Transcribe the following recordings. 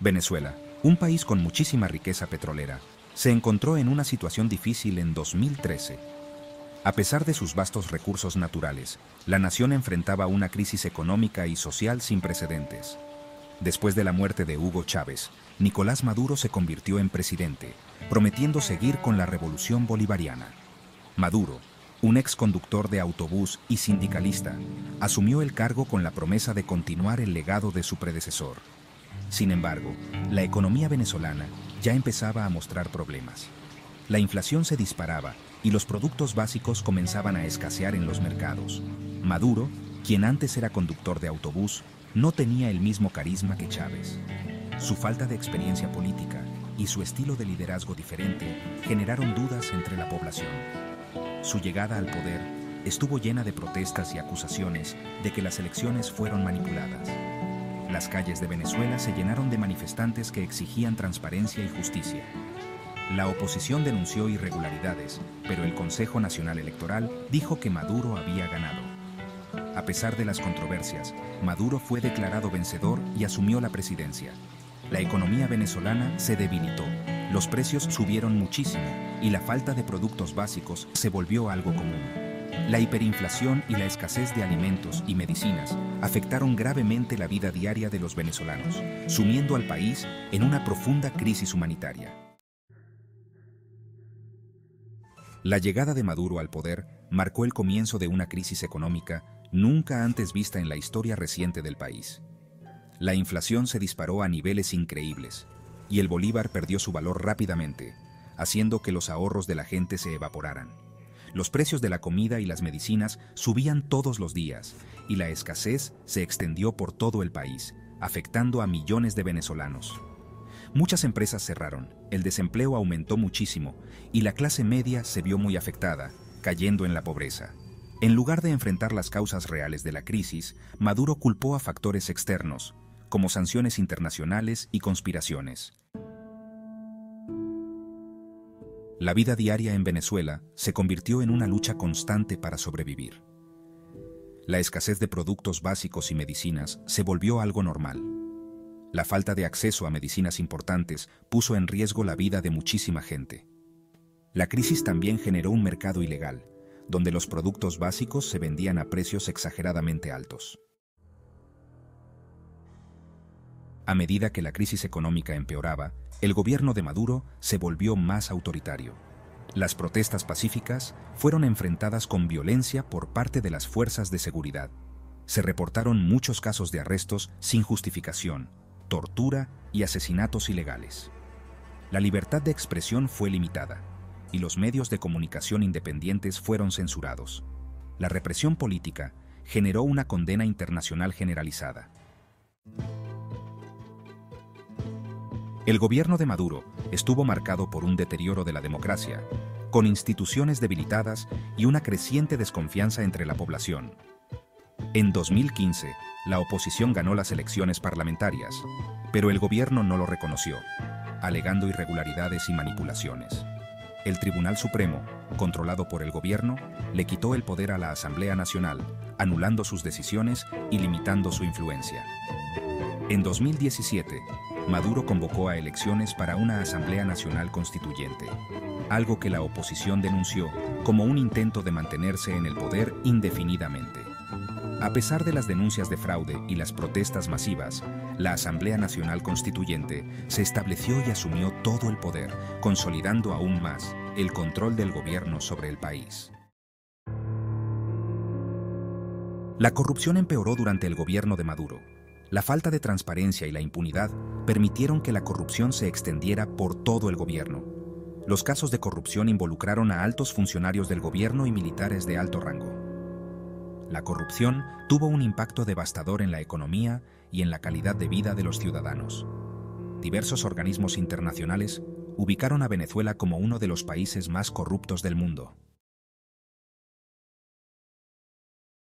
Venezuela, un país con muchísima riqueza petrolera, se encontró en una situación difícil en 2013. A pesar de sus vastos recursos naturales, la nación enfrentaba una crisis económica y social sin precedentes. Después de la muerte de Hugo Chávez, Nicolás Maduro se convirtió en presidente, prometiendo seguir con la revolución bolivariana. Maduro, un ex conductor de autobús y sindicalista, asumió el cargo con la promesa de continuar el legado de su predecesor. Sin embargo, la economía venezolana ya empezaba a mostrar problemas. La inflación se disparaba y los productos básicos comenzaban a escasear en los mercados. Maduro, quien antes era conductor de autobús, no tenía el mismo carisma que Chávez. Su falta de experiencia política y su estilo de liderazgo diferente generaron dudas entre la población. Su llegada al poder estuvo llena de protestas y acusaciones de que las elecciones fueron manipuladas. Las calles de Venezuela se llenaron de manifestantes que exigían transparencia y justicia. La oposición denunció irregularidades, pero el Consejo Nacional Electoral dijo que Maduro había ganado. A pesar de las controversias, Maduro fue declarado vencedor y asumió la presidencia. La economía venezolana se debilitó, los precios subieron muchísimo y la falta de productos básicos se volvió algo común. La hiperinflación y la escasez de alimentos y medicinas afectaron gravemente la vida diaria de los venezolanos, sumiendo al país en una profunda crisis humanitaria. La llegada de Maduro al poder marcó el comienzo de una crisis económica nunca antes vista en la historia reciente del país. La inflación se disparó a niveles increíbles y el bolívar perdió su valor rápidamente, haciendo que los ahorros de la gente se evaporaran. Los precios de la comida y las medicinas subían todos los días y la escasez se extendió por todo el país, afectando a millones de venezolanos. Muchas empresas cerraron, el desempleo aumentó muchísimo y la clase media se vio muy afectada, cayendo en la pobreza. En lugar de enfrentar las causas reales de la crisis, Maduro culpó a factores externos, como sanciones internacionales y conspiraciones. La vida diaria en Venezuela se convirtió en una lucha constante para sobrevivir. La escasez de productos básicos y medicinas se volvió algo normal. La falta de acceso a medicinas importantes puso en riesgo la vida de muchísima gente. La crisis también generó un mercado ilegal, donde los productos básicos se vendían a precios exageradamente altos. A medida que la crisis económica empeoraba, el gobierno de Maduro se volvió más autoritario. Las protestas pacíficas fueron enfrentadas con violencia por parte de las fuerzas de seguridad. Se reportaron muchos casos de arrestos sin justificación, tortura y asesinatos ilegales. La libertad de expresión fue limitada y los medios de comunicación independientes fueron censurados. La represión política generó una condena internacional generalizada. El gobierno de Maduro estuvo marcado por un deterioro de la democracia, con instituciones debilitadas y una creciente desconfianza entre la población. En 2015, la oposición ganó las elecciones parlamentarias, pero el gobierno no lo reconoció, alegando irregularidades y manipulaciones. El Tribunal Supremo, controlado por el gobierno, le quitó el poder a la Asamblea Nacional, anulando sus decisiones y limitando su influencia. En 2017, Maduro convocó a elecciones para una Asamblea Nacional Constituyente, algo que la oposición denunció como un intento de mantenerse en el poder indefinidamente. A pesar de las denuncias de fraude y las protestas masivas, la Asamblea Nacional Constituyente se estableció y asumió todo el poder, consolidando aún más el control del gobierno sobre el país. La corrupción empeoró durante el gobierno de Maduro. La falta de transparencia y la impunidad permitieron que la corrupción se extendiera por todo el gobierno. Los casos de corrupción involucraron a altos funcionarios del gobierno y militares de alto rango. La corrupción tuvo un impacto devastador en la economía y en la calidad de vida de los ciudadanos. Diversos organismos internacionales ubicaron a Venezuela como uno de los países más corruptos del mundo.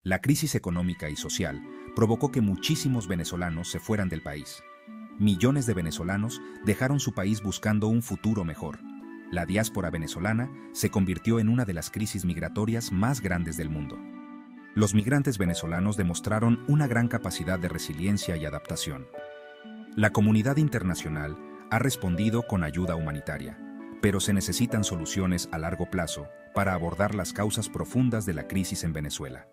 La crisis económica y social provocó que muchísimos venezolanos se fueran del país. Millones de venezolanos dejaron su país buscando un futuro mejor. La diáspora venezolana se convirtió en una de las crisis migratorias más grandes del mundo. Los migrantes venezolanos demostraron una gran capacidad de resiliencia y adaptación. La comunidad internacional ha respondido con ayuda humanitaria, pero se necesitan soluciones a largo plazo para abordar las causas profundas de la crisis en Venezuela.